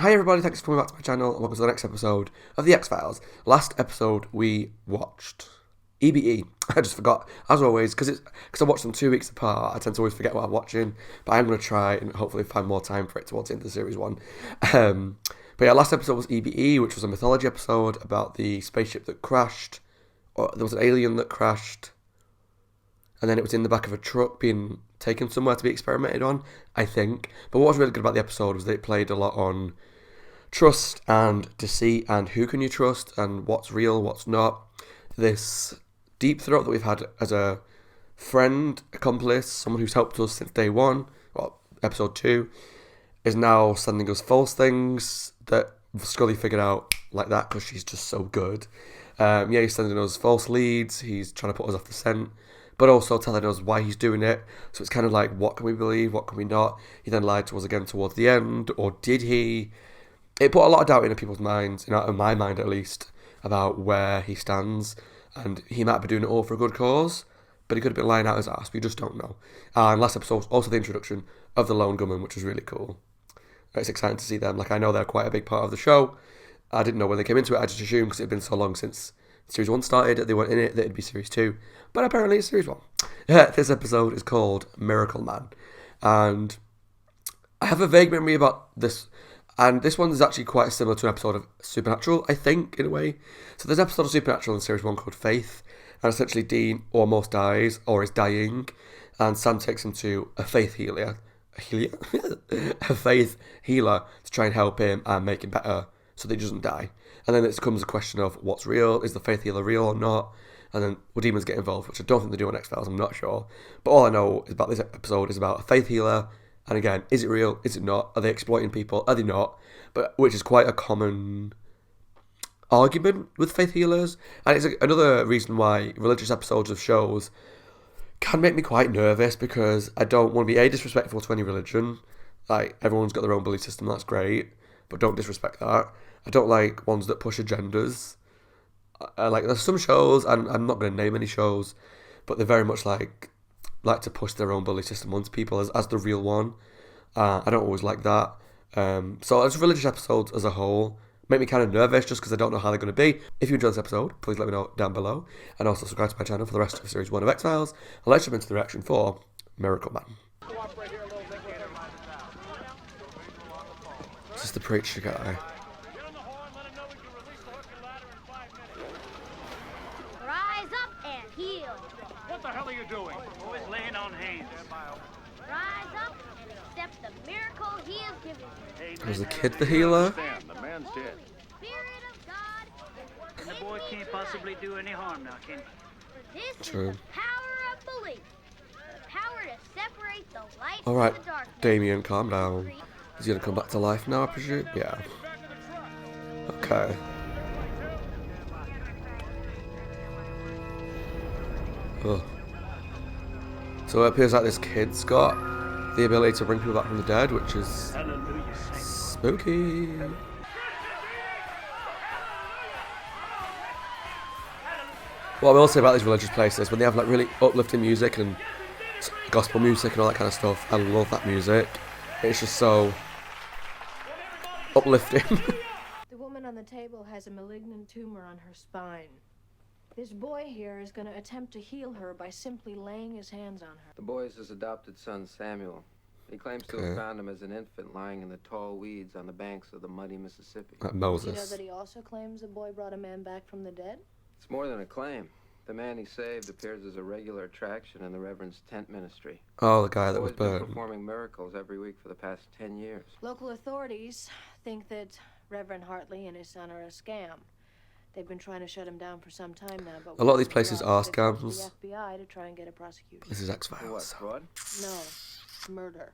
Hi everybody, thanks for coming back to my channel and welcome to the next episode of The X-Files. Last episode we watched EBE. I just forgot, as always, because I watched them 2 weeks apart. I tend to always forget what I'm watching, but I'm going to try and hopefully find more time for it towards the end of the series one. But yeah, last episode was EBE, which was a mythology episode about the spaceship that crashed, or there was an alien that crashed, and then it was in the back of a truck being taken somewhere to be experimented on, I think. But what was really good about the episode was that it played a lot on trust and deceit and who can you trust and what's real, what's not. This deep throat that we've had as a friend, accomplice, someone who's helped us since day one, well, episode 2, is now sending us false things that Scully figured out like that because she's just so good. He's sending us false leads, he's trying to put us off the scent, but also telling us why he's doing it. So it's kind of like, what can we believe, what can we not? He then lied to us again towards the end, or did he? It put a lot of doubt into people's minds, in my mind at least, about where he stands. And he might be doing it all for a good cause, but he could have been lying out his ass. We just don't know. And last episode was also the introduction of the Lone Gunman, which was really cool. It's exciting to see them. Like, I know they're quite a big part of the show. I didn't know when they came into it. I just assumed because it had been so long since Series 1 started that they weren't in it, that it'd be Series 2. But apparently it's Series 1. This episode is called Miracle Man. And I have a vague memory about this. And this one is actually quite similar to an episode of Supernatural, I think, in a way. So there's an episode of Supernatural in Series 1 called Faith. And essentially Dean almost dies, or is dying. And Sam takes him to a faith healer. A faith healer to try and help him and make him better so that he doesn't die. And then it becomes a question of what's real, is the faith healer real or not? And then will demons get involved, which I don't think they do on X-Files, I'm not sure. But all I know about this episode is about a faith healer. And again, is it real? Is it not? Are they exploiting people? Are they not? But which is quite a common argument with faith healers. And it's another reason why religious episodes of shows can make me quite nervous, because I don't want to be disrespectful to any religion. Like, everyone's got their own belief system, that's great, but don't disrespect that. I don't like ones that push agendas. Like, there's some shows, and I'm not going to name any shows, but they're very much like to push their own belief system onto people as the real one. I don't always like that. So as religious episodes as a whole make me kind of nervous, just because I don't know how they're going to be. If you enjoyed this episode, please let me know down below, and also subscribe to my channel for the rest of Series 1 of X-Files. And let's jump into the reaction for Miracle Man. This is the preacher guy. Rise up and heal. What the hell are you doing? Who is laying on hands? Rise up and accept the miracle he has given you. Was the kid the healer? The man's dead. Spirit of God. And the boy can't possibly do any harm now, can he? For this True. is the power of belief. The power to separate the light Alright, from the darkness. Damien, calm down. Is he going to come back to life now, I presume? Yeah. Okay. Ugh. So it appears like this kid's got the ability to bring people back from the dead, which is Hallelujah. spooky. What I will say about these religious places, when they have like really uplifting music and gospel music and all that kind of stuff, I love that music. It's just so uplifting. The woman on the table has a malignant tumor on her spine. This boy here is going to attempt to heal her by simply laying his hands on her. The boy is his adopted son, Samuel. He claims to Okay. have found him as an infant lying in the tall weeds on the banks of the muddy Mississippi. Like You know Moses. that he also claims the boy brought a man back from the dead? It's more than a claim. The man he saved appears as a regular attraction in the Reverend's tent ministry. Oh, the guy The that was boy's been burned. performing miracles every week for the past 10 years. Local authorities think that Reverend Hartley and his son are a scam. They've been trying to shut him down for some time now, but A lot of these places are they've gone to scams. The FBI to try and get a prosecution. This is For what, X-Files. fraud? No, murder.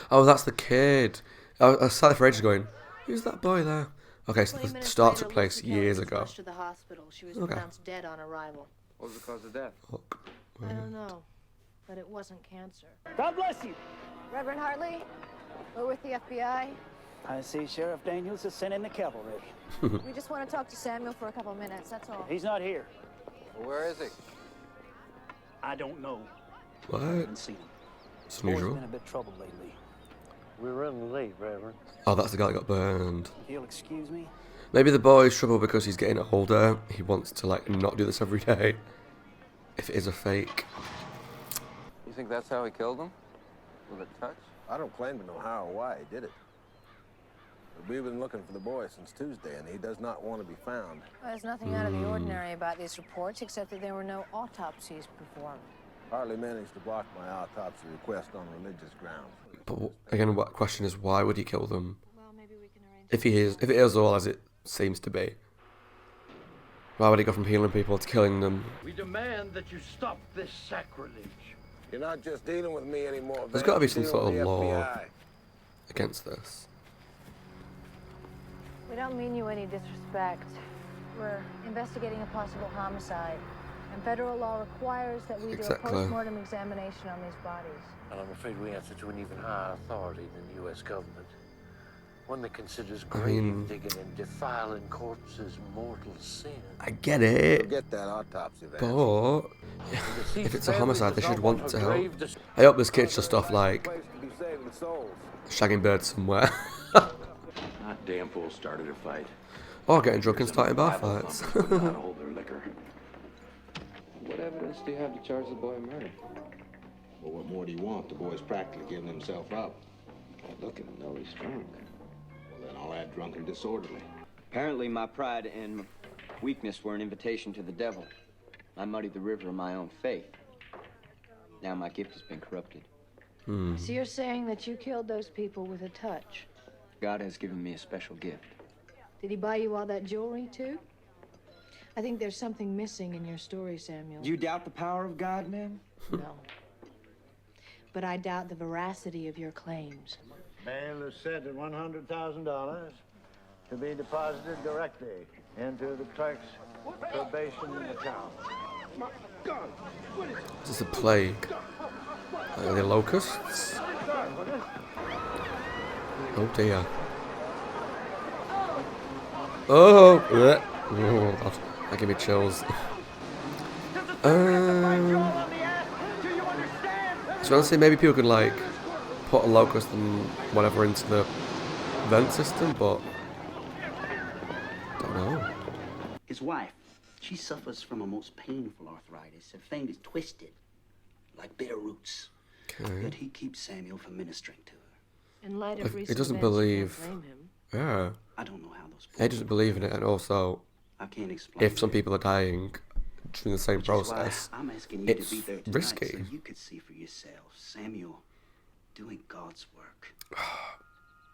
Oh, that's the kid. I was sat there for ages going, who's that boy there? Okay, so 20 the minutes start later, took place Lucy Kelly years was ago. rushed to the hospital. She was Okay. pronounced dead on arrival. What was the cause of death? Fuck. I don't know, but it wasn't cancer. God bless you. Reverend Hartley, we're with the FBI. I see Sheriff Daniels is sending the cavalry. We just want to talk to Samuel for a couple minutes, that's all. He's not here. Well, where is he? I don't know. What? I haven't seen him. It's Boy's unusual. been a bit troubled lately. We're running late, Reverend. Oh, that's the guy that got burned. You'll excuse me? Maybe the boy's trouble because he's getting older. He wants to, like, not do this every day. If it is a fake. You think that's how he killed him? With a touch? I don't claim to know how or why he did it. But we've been looking for the boy since Tuesday, and he does not want to be found. Well, there's nothing out of the ordinary about these reports, except that there were no autopsies performed. Hardly managed to block my autopsy request on religious grounds. But again, what question is, why would he kill them? Well, maybe we can arrange. If it is all as it seems to be. Why would he go from healing people to killing them? We demand that you stop this sacrilege. You're not just dealing with me anymore. There's got to be Vance. some You're sort of dealing with the law FBI. against this. We don't mean you any disrespect. We're investigating a possible homicide, and federal law requires that we do a Exactly. post-mortem examination on these bodies. And I'm afraid we answer to an even higher authority than the U.S. government. One that considers grave digging and defiling corpses mortal sin. I get it, Forget that autopsy, Vance. but if it's a homicide, they should want to help. I hope this kid's just off, like, Place to be saving souls. shagging birds somewhere. Not damn fool started a fight. Or getting drunk and starting bar fights. Not hold their liquor. What evidence do you have to charge the boy murder? Well, what more do you want? The boy's practically giving himself up. Looking though he's drunk. Well, then I'll add drunk and disorderly. Apparently my pride and weakness were an invitation to the devil. I muddied the river of my own faith. Now my gift has been corrupted. So you're saying that you killed those people with a touch? God has given me a special gift. Did he buy you all that jewelry, too? I think there's something missing in your story, Samuel. Do you doubt the power of God, ma'am? No. But I doubt the veracity of your claims. Bail is set at $100,000 to be deposited directly into the clerk's probation account. Is this a plague? Are they locusts? Oh dear. Oh! bleh. Oh god, that gave me chills. So honestly, maybe people could, like, put a locust and whatever into the vent system, but don't know. His wife, she suffers from a most painful arthritis. Her finger's twisted, like bitter roots. Okay. Yet he keeps Samuel from ministering to her. In light of If he recent doesn't events, you believe, can't blame him. yeah, I don't know how those he doesn't believe in it, and also, I can't explain. if some people are dying during the same Which is why process, I'm asking you it's to be there tonight risky. so you could see for yourself Samuel doing God's work.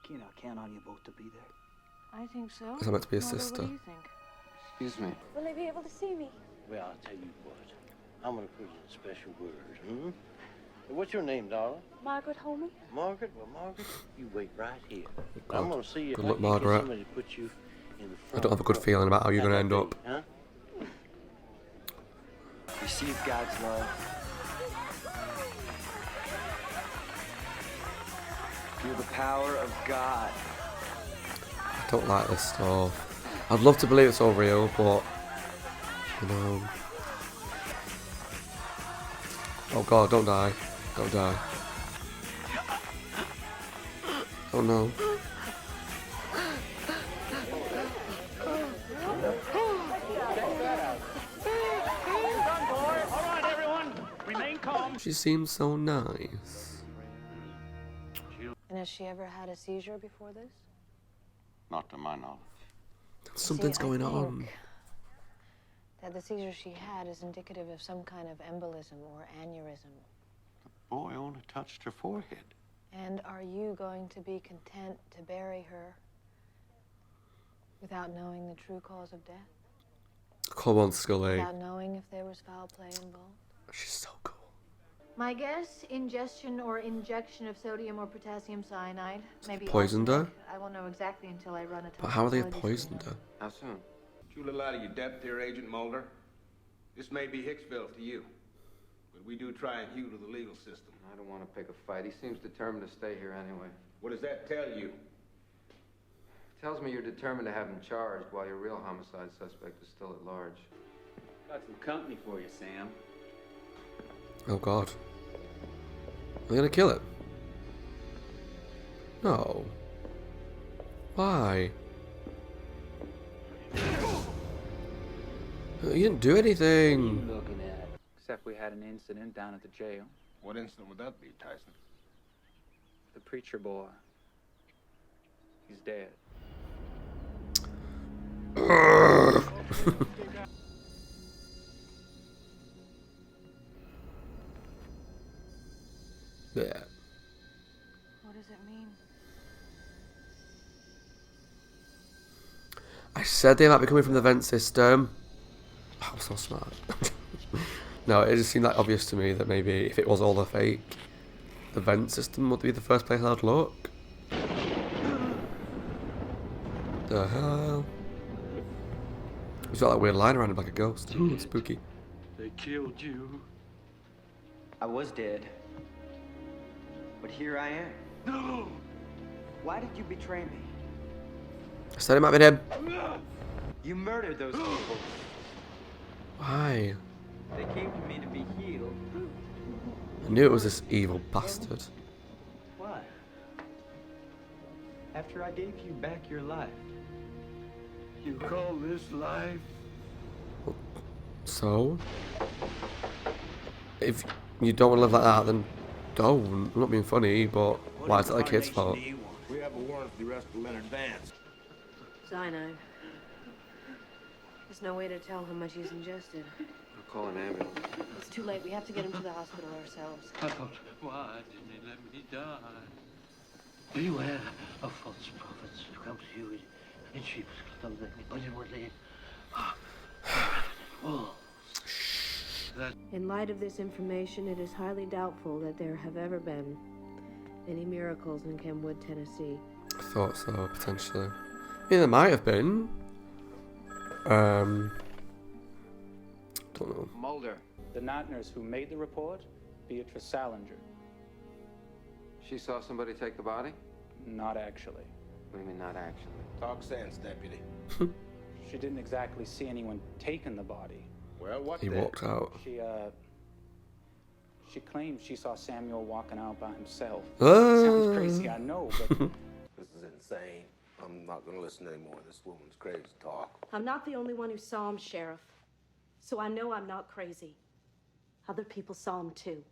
Can I count on you both to be there? I think so. Is that meant to be a Mother, sister? What do you think? Excuse me. Will they be able to see me? Well, I'll tell you what. I'm gonna put you in a special word, What's your name, darling? Margaret Homey? Margaret? Well, Margaret, you wait right here. God. I'm gonna see if Good I luck, can get Margaret. somebody to put you in the I front don't have a good row. feeling about how you're going to end up. Huh? Receive God's love. Feel the power of God. I don't like this stuff. I'd love to believe it's all real, but, you know. Oh god, don't die. Don't die. Oh no. She seems so nice. And has she ever had a seizure before this? Not to my knowledge. Something's See, I going think on. that the seizure she had is indicative of some kind of embolism or aneurysm. Boy only touched her forehead. And are you going to be content to bury her without knowing the true cause of death? Come on, Scully. Without knowing if there was foul play involved? She's so cool. My guess, ingestion or injection of sodium or potassium cyanide. Maybe Poisoned her? arsenic. I won't know exactly until I run a But how are they toxicology poisoned study. her? How soon? You a little out of your depth here, Agent Mulder. This may be Hicksville to you, but we do try and hew to the legal system. I don't want to pick a fight. He seems determined to stay here anyway. What does that tell you? Tells me you're determined to have him charged while your real homicide suspect is still at large. Got some company for you, Sam. Oh god. Are they gonna kill it? No. Why? You didn't do anything. Looking at. Except we had an incident down at the jail. What incident would that be, Tyson? The preacher boy. He's dead. Yeah. What does it mean? I said they might be coming from the vent system. Oh, I'm so smart. No, it just seemed like obvious to me that maybe if it was all a fake, the vent system would be the first place I'd look. The hell? He's got that weird line around him like a ghost. Ooh, spooky. They killed you. I was dead. But here I am. No! Why did you betray me? I said it might be him. You murdered those people. Why? They came to me to be healed. I knew it was this evil bastard. Why? After I gave you back your life. You call this life? So? If you don't want to live like that, then don't. I'm not being funny, but why is that the kid's fault? We have a warrant for the arrest of Leonard Vance. Cyanide. There's no way to tell how much he's ingested. I'll call an ambulance. It's too late. We have to get him to the hospital ourselves. I thought, why didn't they let me die? Beware of false prophets who come to you in sheep's clothing, but inwardly wolves. In light of this information, it is highly doubtful that there have ever been any miracles in Kenwood, Tennessee. I thought so, potentially. Yeah, there might have been. Don't know. Mulder. The night nurse who made the report, Beatrice Salinger. She saw somebody take the body? Not actually. What do you mean, not actually? Talk sense, deputy. She didn't exactly see anyone taking the body. Well, what He then? walked out. She claimed she saw Samuel walking out by himself. Ah. Sounds crazy, I know, but This is insane. I'm not gonna listen anymore. This woman's crazy talk. I'm not the only one who saw him, Sheriff. So I know I'm not crazy. Other people saw him too.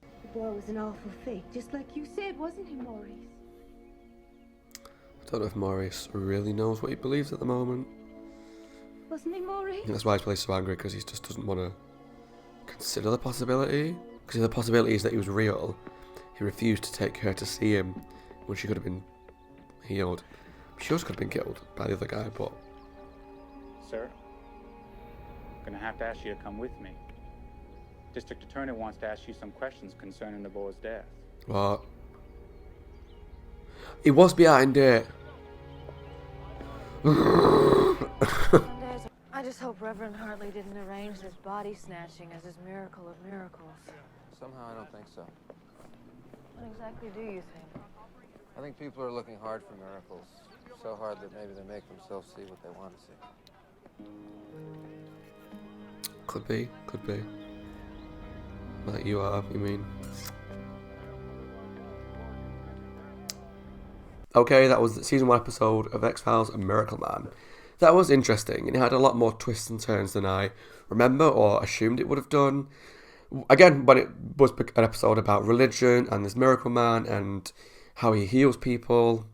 The boy was an awful fake, just like you said, wasn't he, Maurice? I don't know if Maurice really knows what he believes at the moment. Wasn't he, I Maurice? think that's why he's probably so angry, because he just doesn't want to consider the possibility. Because the possibility is that he was real. He refused to take her to see him when she could have been healed. She also could have been killed by the other guy, but... sir, I'm gonna have to ask you to come with me. District Attorney wants to ask you some questions concerning the boy's death. What? He was behind it. I just hope Reverend Hartley didn't arrange this body snatching as his miracle of miracles. Somehow I don't think so. What exactly do you think? I think people are looking hard for miracles. So hard that maybe they make themselves see what they want to see. Could be, could be. Like you are, you mean? Okay, that was the season 1 episode of X-Files A Miracle Man. That was interesting, and it had a lot more twists and turns than I remember or assumed it would have done. Again, when it was an episode about religion and this Miracle Man and how he heals people,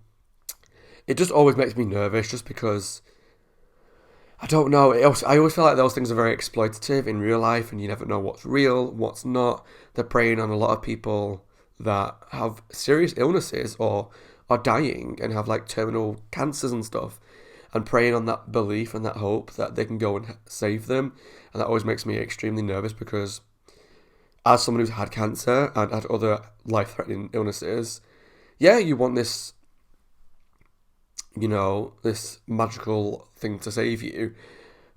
it just always makes me nervous just because, I don't know, I always feel like those things are very exploitative in real life and you never know what's real, what's not. They're preying on a lot of people that have serious illnesses or are dying and have like terminal cancers and stuff, and preying on that belief and that hope that they can go and save them. And that always makes me extremely nervous because as someone who's had cancer and had other life-threatening illnesses, yeah, you want this, you know, this magical thing to save you,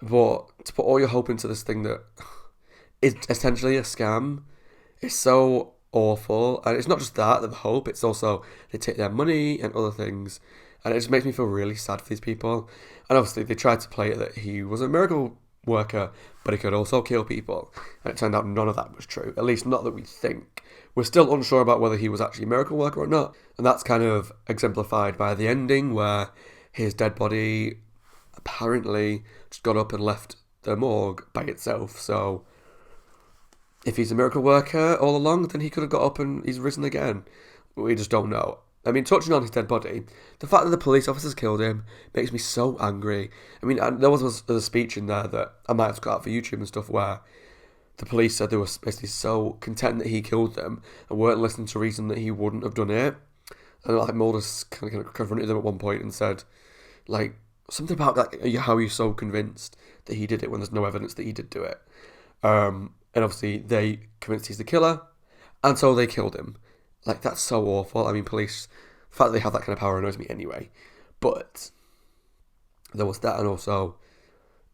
but to put all your hope into this thing that is essentially a scam is so awful. And it's not just that, the hope, it's also they take their money and other things, and it just makes me feel really sad for these people. And obviously they tried to play it that he was a miracle worker, but he could also kill people. And it turned out none of that was true, at least not that we think. We're still unsure about whether he was actually a miracle worker or not, and that's kind of exemplified by the ending where his dead body apparently just got up and left the morgue by itself. So if he's a miracle worker all along, then he could have got up and he's risen again. We just don't know. I mean, touching on his dead body, the fact that the police officers killed him makes me so angry. I mean, there was a speech in there that I might have got out for YouTube and stuff where the police said they were basically so content that he killed them and weren't listening to reason that he wouldn't have done it. And like Mulder's kind of confronted them at one point and said, like, something about like how you're so convinced that he did it when there's no evidence that he did do it. And obviously they convinced he's the killer, and so they killed him. Like, that's so awful. I mean, police, the fact that they have that kind of power annoys me anyway. But there was that, and also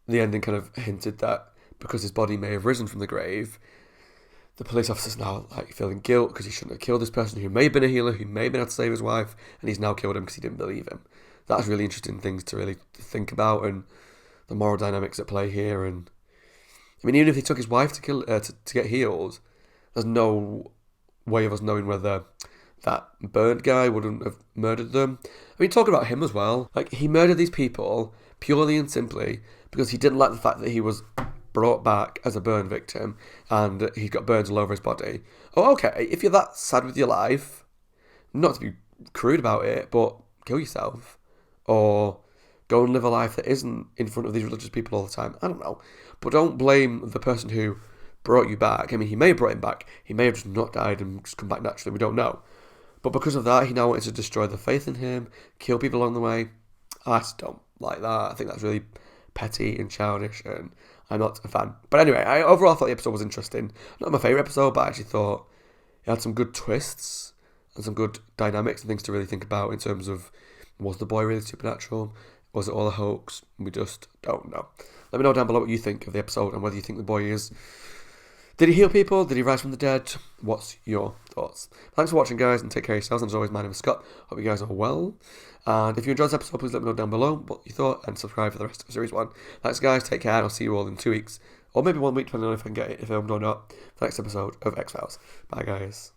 the ending kind of hinted that because his body may have risen from the grave, the police officer's now like feeling guilt because he shouldn't have killed this person who may have been a healer, who may have been able to save his wife, and he's now killed him because he didn't believe him. That's really interesting things to really think about, and the moral dynamics at play here. And I mean, even if he took his wife to kill to get healed, there's no way of us knowing whether that Burned guy wouldn't have murdered them. I mean, talking about him as well, like, he murdered these people purely and simply because he didn't like the fact that he was brought back as a burn victim and he got burns all over his body. Oh, okay, if you're that sad with your life, not to be crude about it, but kill yourself. Or go and live a life that isn't in front of these religious people all the time. I don't know. But don't blame the person who brought you back. I mean, he may have brought him back. He may have just not died and just come back naturally. We don't know. But because of that, he now wanted to destroy the faith in him, kill people along the way. I just don't like that. I think that's really petty and childish, and I'm not a fan. But anyway, I overall thought the episode was interesting. Not my favourite episode, but I actually thought it had some good twists and some good dynamics and things to really think about in terms of, was the boy really supernatural? Was it all a hoax? We just don't know. Let me know down below what you think of the episode and whether you think the boy is... Did he heal people? Did he rise from the dead? What's your thoughts? Thanks for watching, guys, and take care of yourselves. And as always, my name is Scott. Hope you guys are well. And if you enjoyed this episode, please let me know down below what you thought and subscribe for the rest of Series 1. Thanks, guys. Take care, and I'll see you all in 2 weeks. Or maybe 1 week, depending on if I can get it filmed or not. The next episode of X-Files. Bye, guys.